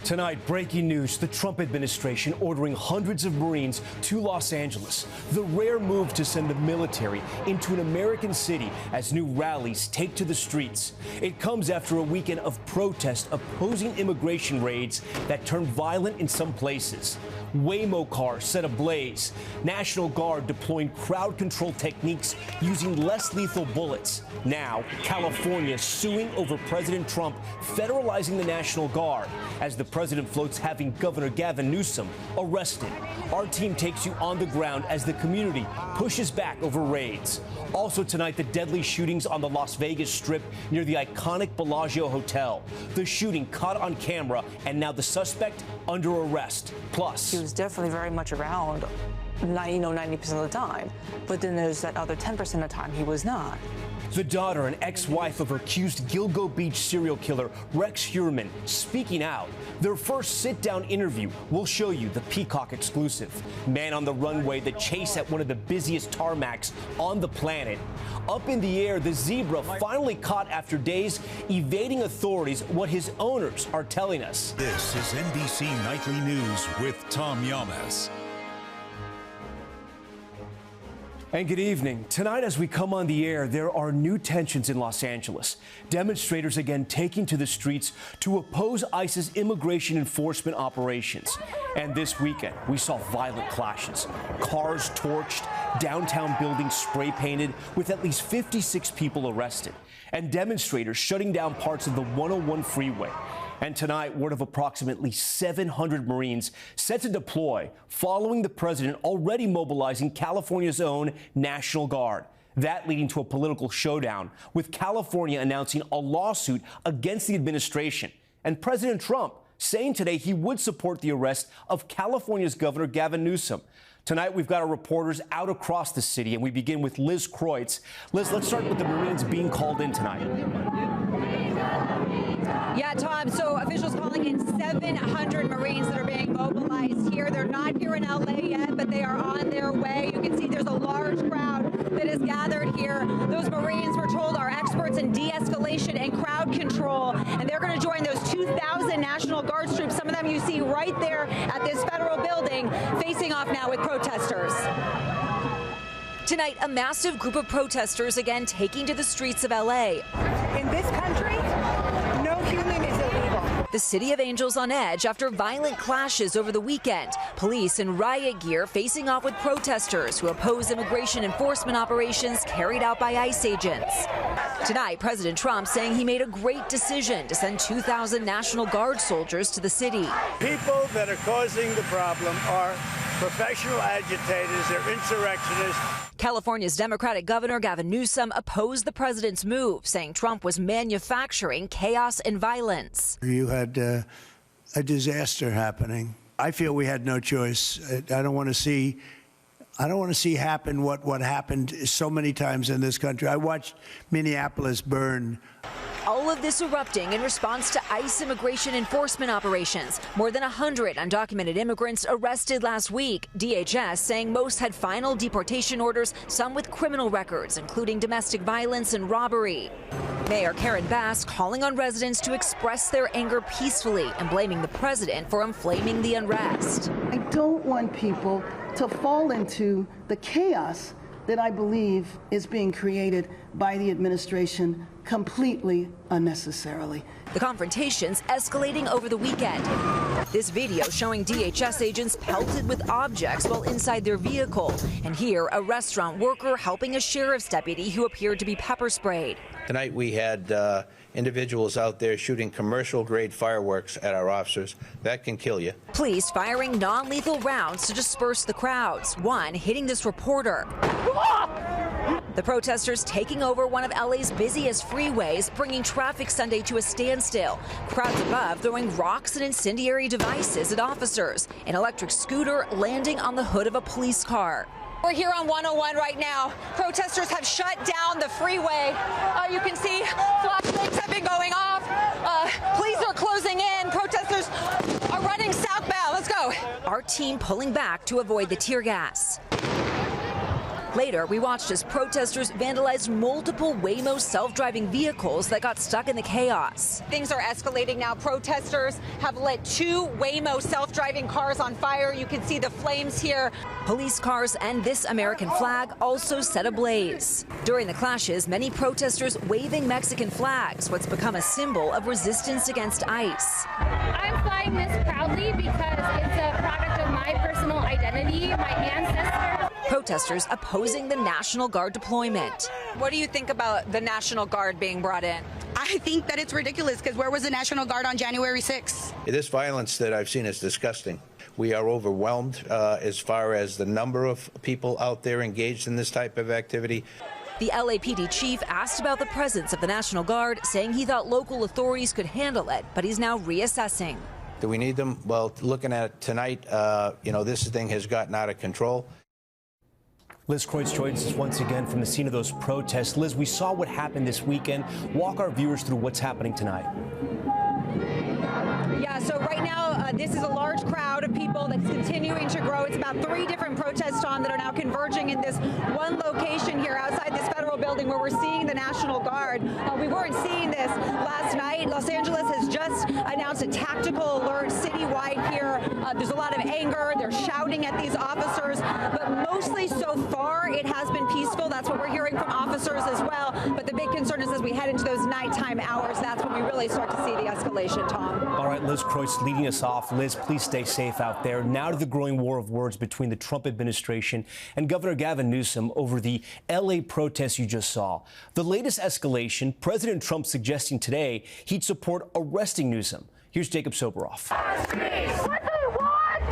Tonight, breaking news, the Trump administration ordering hundreds of Marines to Los Angeles. The rare move to send the military into an American city as new rallies take to the streets. It comes after a weekend of protest opposing immigration raids that turned violent in some places. Waymo cars set ablaze. National Guard deploying crowd control techniques using less lethal bullets. Now, California suing over President Trump federalizing the National Guard as the president floats having Governor Gavin Newsom arrested. Our team takes you on the ground as the community pushes back over raids. Also tonight, the deadly shootings on the Las Vegas Strip near the iconic Bellagio Hotel. The shooting caught on camera, and now the suspect under arrest. Plus, he was definitely very much around 90% of the time, but then there's that other 10% of the time he was not. The daughter and ex-wife of accused Gilgo Beach serial killer Rex Heuermann speaking out. Their first sit-down interview will show you the Peacock exclusive. Man on the runway, the chase at one of the busiest tarmacs on the planet. Up in the air, the zebra finally caught after days evading authorities, what his owners are telling us. This is NBC Nightly News with Tom Yamas. And good evening. Tonight, as we come on the air, there are new tensions in Los Angeles. Demonstrators again taking to the streets to oppose ICE's immigration enforcement operations. And this weekend, we saw violent clashes. Cars torched, downtown buildings spray painted, with at least 56 people arrested. And demonstrators shutting down parts of the 101 freeway. And tonight, word of approximately 700 Marines set to deploy following the president already mobilizing California's own National Guard. That leading to a political showdown, with California announcing a lawsuit against the administration. And President Trump saying today he would support the arrest of California's Governor Gavin Newsom. Tonight, we've got our reporters out across the city, and we begin with Liz Kreutz. Liz, let's start with the Marines being called in tonight. Yeah, Tom, so officials calling in 700 Marines that are being mobilized here. They're not here in LA yet, but they are on their way. You can see there's a large crowd that is gathered here. Those Marines, we're told, are experts in de-escalation and crowd control, and they're going to join those 2,000 National Guard troops. Some of them you see right there at this federal building, facing off now with protesters. Tonight, a massive group of protesters again taking to the streets of LA. In this country, no human is illegal. The city of Angels on edge after violent clashes over the weekend. Police in riot gear facing off with protesters who oppose immigration enforcement operations carried out by ICE agents. Tonight, President Trump saying he made a great decision to send 2,000 National Guard soldiers to the city. People that are causing the problem are professional agitators, they're insurrectionists. California's Democratic Governor Gavin Newsom opposed the president's move, saying Trump was manufacturing chaos and violence. You had a disaster happening. I feel we had no choice. I don't want to see happen what happened so many times in this country. I watched Minneapolis burn. All of this erupting in response to ICE immigration enforcement operations. More than 100 undocumented immigrants arrested last week. DHS saying most had final deportation orders, some with criminal records, including domestic violence and robbery. Mayor Karen Bass calling on residents to express their anger peacefully and blaming the president for inflaming the unrest. I don't want people to fall into the chaos that I believe is being created by the administration completely unnecessarily. The confrontations escalating over the weekend. This video showing DHS agents pelted with objects while inside their vehicle. And here, a restaurant worker helping a sheriff's deputy who appeared to be pepper sprayed. Tonight we had individuals out there shooting commercial-grade fireworks at our officers. That can kill you. Police firing non-lethal rounds to disperse the crowds, one hitting this reporter. The protesters taking over one of LA's busiest freeways, bringing traffic Sunday to a standstill. Crowds above throwing rocks and incendiary devices at officers. An electric scooter landing on the hood of a police car. We're here on 101 right now. Protesters have shut down the freeway. You can see flashlights have been going off. Police are closing in. Protesters are running southbound. Let's go. Our team pulling back to avoid the tear gas. Later, we watched as protesters vandalized multiple Waymo self-driving vehicles that got stuck in the chaos. Things are escalating now. Protesters have lit 2 Waymo self-driving cars on fire. You can see the flames here. Police cars and this American flag also set ablaze. During the clashes, many protesters waving Mexican flags, what's become a symbol of resistance against ICE. I'm flying this proudly because it's a product of my personal identity, my ancestors. Protesters opposing the National Guard deployment. What do you think about the National Guard being brought in? I think that it's ridiculous because where was the National Guard on January 6th? This violence that I've seen is disgusting. We are overwhelmed as far as the number of people out there engaged in this type of activity. The LAPD chief asked about the presence of the National Guard, saying he thought local authorities could handle it, but he's now reassessing. Do we need them? Well, looking at it tonight, this thing has gotten out of control. Liz Kreutz joins us once again from the scene of those protests. Liz, we saw what happened this weekend. Walk our viewers through what's happening tonight. Yeah, so right now, this is a large crowd of people that's continuing to grow. It's about 3 different protests, Tom, that are now converging in this one location here outside this federal building where we're seeing the National Guard. We weren't seeing this last night. Los Angeles has just announced a tactical alert citywide here. There's a lot of anger. They're shouting at these officers, but mostly so far it has been peaceful. That's what we're hearing from officers as well. But the big concern is as we head into those nighttime hours, that's when we really start to see the escalation, Tom. All right, Liz Kreutz leading us off. Liz, please stay safe out there. Now to the growing war of words between the Trump administration and Governor Gavin Newsom over the L.A. protests you just saw. The latest escalation, President Trump suggesting today he'd support arresting Newsom. Here's Jacob Soboroff. What do we want?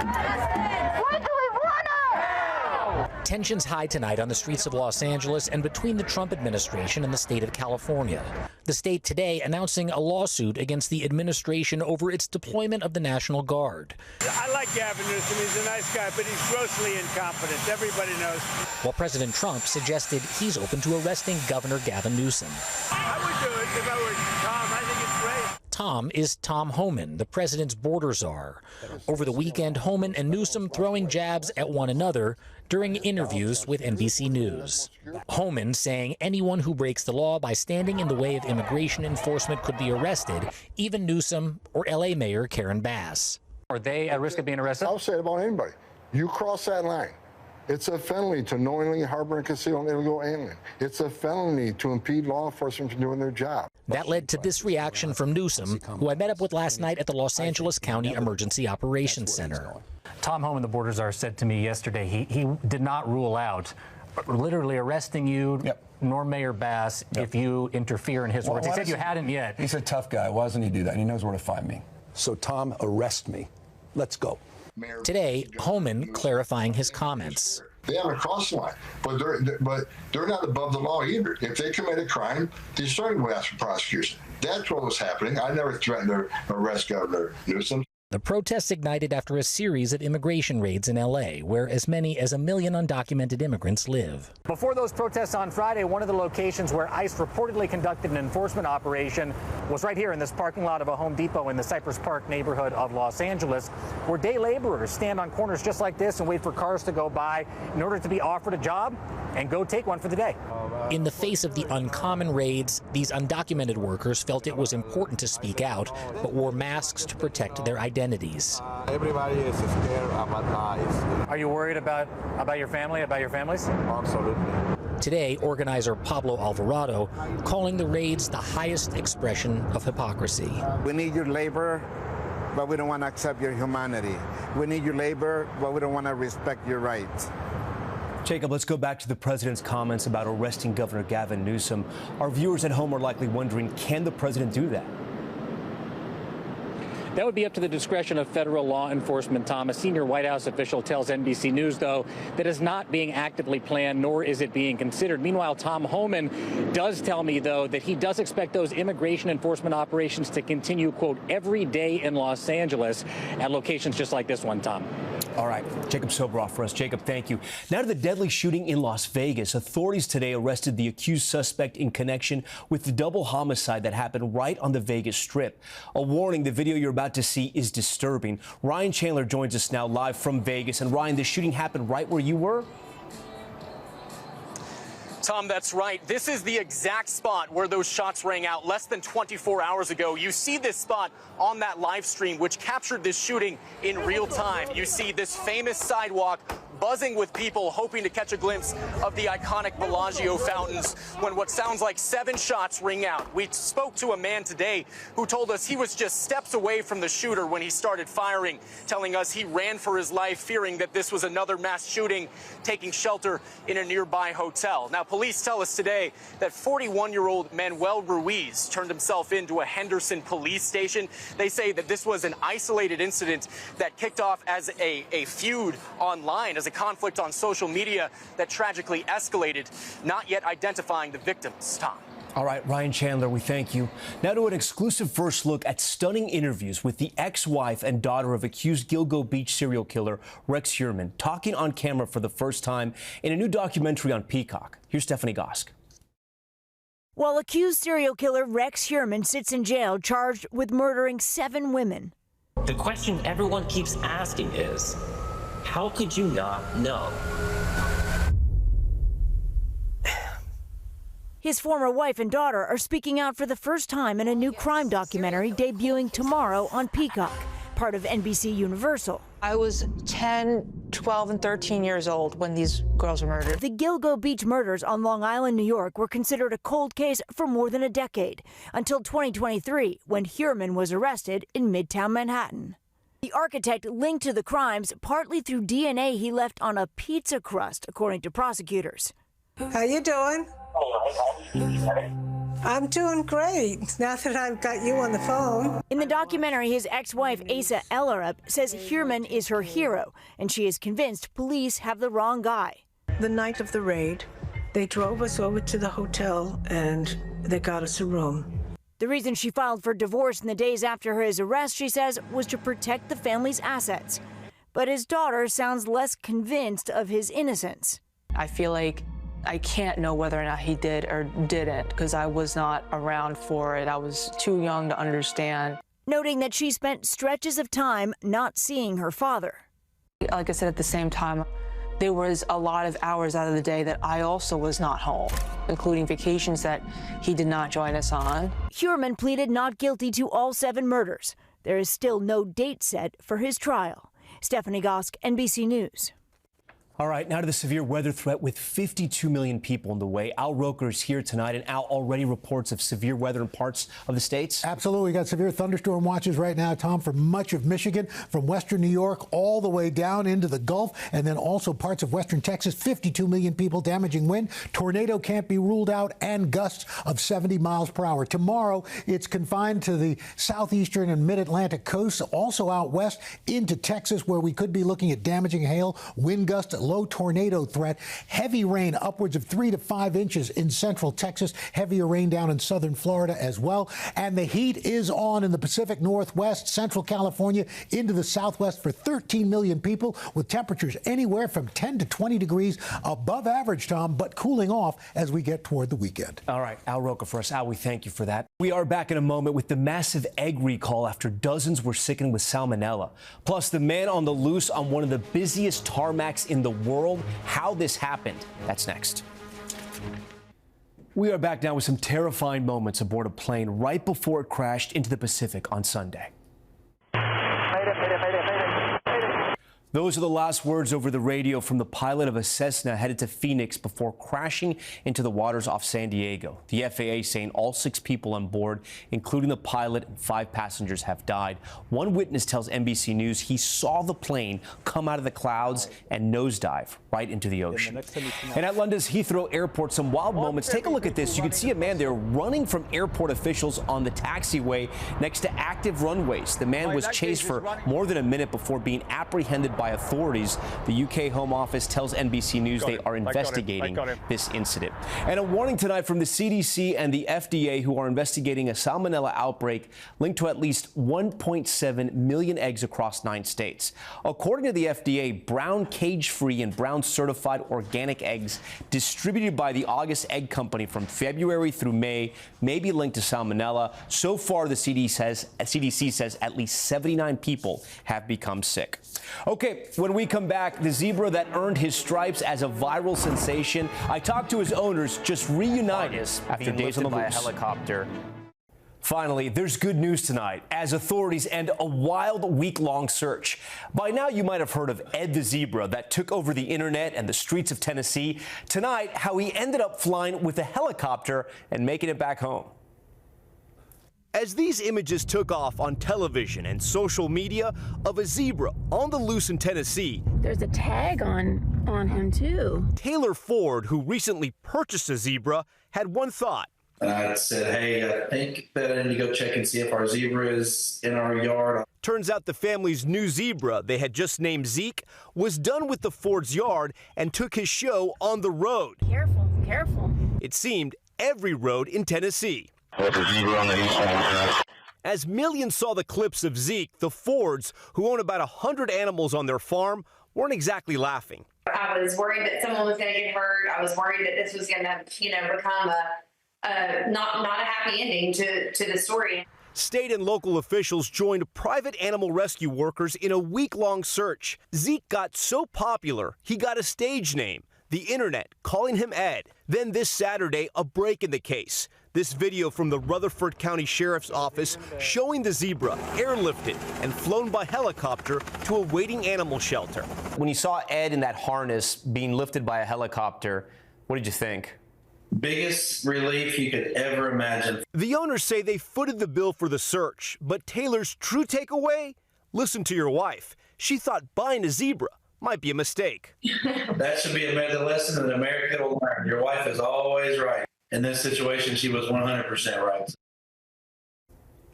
What do we want? Tensions high tonight on the streets of Los Angeles and between the Trump administration and the state of California. The state today announcing a lawsuit against the administration over its deployment of the National Guard. I like Gavin Newsom. He's a nice guy, but he's grossly incompetent. Everybody knows. While President Trump suggested he's open to arresting Governor Gavin Newsom. I would do it if I were Tom. I think it's great. Tom is Tom Homan, the president's border czar. Over the weekend, Homan and Newsom throwing jabs at one another during interviews with NBC News. Homan saying anyone who breaks the law by standing in the way of immigration enforcement could be arrested, even Newsom or L.A. Mayor Karen Bass. Are they at risk of being arrested? I'll say it about anybody. You cross that line. It's a felony to knowingly harbor and conceal an illegal alien. It's a felony to impede law enforcement from doing their job. That led to this reaction from Newsom, who I met up with last night at the Los Angeles County Emergency Operations Center. Tom Homan, the border czar, said to me yesterday he did not rule out literally arresting you, nor Mayor Bass, if you interfere in his words. He said you hadn't yet. He's a tough guy. Why doesn't he do that? And he knows where to find me. So, Tom, arrest me. Let's go. Today, Homan clarifying his comments. They haven't crossed the line, but they're not above the law either. If they commit a crime, they certainly will ask for prosecution. That's what was happening. I never threatened to arrest Governor Newsom. The protests ignited after a series of immigration raids in L.A., where as many as 1 million undocumented immigrants live. Before those protests on Friday, one of the locations where ICE reportedly conducted an enforcement operation was right here in this parking lot of a Home Depot in the Cypress Park neighborhood of Los Angeles, where day laborers stand on corners just like this and wait for cars to go by in order to be offered a job and go take one for the day. In the face of the uncommon raids, these undocumented workers felt it was important to speak out, but wore masks to protect their identities. Everybody is scared about ICE. Are you worried about your family, about your families? Absolutely. Today, organizer Pablo Alvarado calling the raids the highest expression of hypocrisy. We need your labor, but we don't want to accept your humanity. We need your labor, but we don't want to respect your rights. Jacob, let's go back to the president's comments about arresting Governor Gavin Newsom. Our viewers at home are likely wondering, can the president do that? That would be up to the discretion of federal law enforcement, Tom. A senior White House official tells NBC News, though, that is not being actively planned, nor is it being considered. Meanwhile, Tom Homan does tell me, though, that he does expect those immigration enforcement operations to continue, quote, every day in Los Angeles at locations just like this one, Tom. All right, Jacob Soboroff for us. Jacob, thank you. Now to the deadly shooting in Las Vegas. Authorities today arrested the accused suspect in connection with the double homicide that happened right on the Vegas Strip. A warning, the video you're about to see is disturbing. Ryan Chandler joins us now live from Vegas. And Ryan, the shooting happened right where you were? Tom, that's right. This is the exact spot where those shots rang out less than 24 hours ago. You see this spot on that live stream, which captured this shooting in real time. You see this famous sidewalk buzzing with people hoping to catch a glimpse of the iconic Bellagio fountains when what sounds like 7 shots ring out. We spoke to a man today who told us he was just steps away from the shooter when he started firing, telling us he ran for his life, fearing that this was another mass shooting, taking shelter in a nearby hotel. Now, police tell us today that 41-year-old Manuel Ruiz turned himself into a Henderson police station. They say that this was an isolated incident that kicked off as a feud online, as a conflict on social media that tragically escalated, not yet identifying the victims. Tom. All right, Ryan Chandler, we thank you. Now to an exclusive first look at stunning interviews with the ex-wife and daughter of accused Gilgo Beach serial killer Rex Heuermann, talking on camera for the first time in a new documentary on Peacock. Here's Stephanie Gosk. While accused serial killer Rex Heuermann sits in jail charged with murdering 7 women. The question everyone keeps asking is, how could you not know? His former wife and daughter are speaking out for the first time in a new crime documentary debuting tomorrow on Peacock, part of NBC Universal. I was 10, 12, and 13 years old when these girls were murdered. The Gilgo Beach murders on Long Island, New York were considered a cold case for more than a decade, until 2023, when Heuermann was arrested in Midtown Manhattan. The architect linked to the crimes partly through DNA he left on a pizza crust, according to prosecutors. How you doing? I'm doing great, now that I've got you on the phone. In the documentary, his ex-wife, Asa Ellerup, says Heuermann is her hero, and she is convinced police have the wrong guy. The night of the raid, they drove us over to the hotel, and they got us a room. The reason she filed for divorce in the days after his arrest, she says, was to protect the family's assets. But his daughter sounds less convinced of his innocence. I feel like I can't know whether or not he did or didn't because I was not around for it. I was too young to understand. Noting that she spent stretches of time not seeing her father. Like I said, at the same time, there was a lot of hours out of the day that I also was not home, including vacations that he did not join us on. Heuermann pleaded not guilty to all 7 murders. There is still no date set for his trial. Stephanie Gosk, NBC News. All right, now to the severe weather threat with 52 million people in the way. Al Roker is here tonight, and Al, already reports of severe weather in parts of the states. Absolutely. We got severe thunderstorm watches right now, Tom, for much of Michigan, from western New York all the way down into the Gulf, and then also parts of western Texas. 52 million people, damaging wind. Tornado can't be ruled out, and gusts of 70 miles per hour. Tomorrow, it's confined to the southeastern and mid-Atlantic coasts, also out west into Texas, where we could be looking at damaging hail, wind gusts, low tornado threat, heavy rain upwards of 3 to 5 inches in central Texas, heavier rain down in southern Florida as well. And the heat is on in the Pacific Northwest, central California, into the southwest for 13 million people, with temperatures anywhere from 10 to 20 degrees above average, Tom, but cooling off as we get toward the weekend. All right, Al Roker for us. Al, we thank you for that. We are back in a moment with the massive egg recall after dozens were sickened with salmonella. Plus, the man on the loose on one of the busiest tarmacs in the world. How this happened. That's next. We are back now with some terrifying moments aboard a plane right before it crashed into the Pacific on Sunday. Those are the last words over the radio from the pilot of a Cessna headed to Phoenix before crashing into the waters off San Diego. The FAA saying all 6 people on board, including the pilot and 5 passengers, have died. One witness tells NBC News he saw the plane come out of the clouds and nosedive right into the ocean. And at London's Heathrow Airport, some wild moments. Take a look at this. You can see a man there running from airport officials on the taxiway next to active runways. The man was chased for more than a minute before being apprehended by authorities. The UK Home Office tells NBC News they are investigating this incident. And a warning tonight from the CDC and the FDA, who are investigating a salmonella outbreak linked to at least 1.7 million eggs across 9 states. According to the FDA, brown cage-free and brown certified organic eggs distributed by the August Egg Company from February through May may be linked to salmonella. So far, the CDC says at least 79 people have become sick. Okay, Okay, when we come back, the zebra that earned his stripes as a viral sensation. I talked to his owners, just reunited after days on the loose. Helicopter. Finally, there's good news tonight as authorities end a wild week-long search. By now, you might have heard of Ed the Zebra that took over the internet and the streets of Tennessee. Tonight, how he ended up flying with a helicopter and making it back home. As these images took off on television and social media of a zebra on the loose in Tennessee. There's a tag on him, too. Taylor Ford, who recently purchased a zebra, had one thought. And I said, hey, I think that I need to go check and see if our zebra is in our yard. Turns out the family's new zebra, they had just named Zeke, was done with the Ford's yard and took his show on the road. Careful, careful. It seemed every road in Tennessee. As millions saw the clips of Zeke, the Fords, who own about 100 animals on their farm, weren't exactly laughing. I was worried that someone was going to get hurt. I was worried that this was going to, become not a happy ending to the story. State and local officials joined private animal rescue workers in a week-long search. Zeke got so popular, he got a stage name, the internet calling him Ed. Then this Saturday, a break in the case. This video from the Rutherford County Sheriff's Office showing the zebra airlifted and flown by helicopter to a waiting animal shelter. When you saw Ed in that harness being lifted by a helicopter, what did you think? Biggest relief you could ever imagine. The owners say they footed the bill for the search, but Taylor's true takeaway? Listen to your wife. She thought buying a zebra might be a mistake. That should be a lesson that America will learn. Your wife is always right. In this situation, she was 100% right.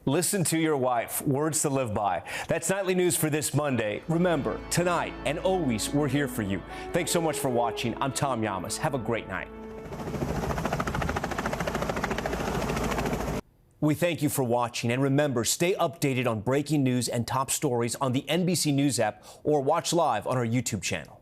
Listen to your wife. Words to live by. That's Nightly News for this Monday. Remember, tonight and always, we're here for you. Thanks so much for watching. I'm Tom Llamas. Have a great night. We thank you for watching, and remember, stay updated on breaking news and top stories on the NBC News app or watch live on our YouTube channel.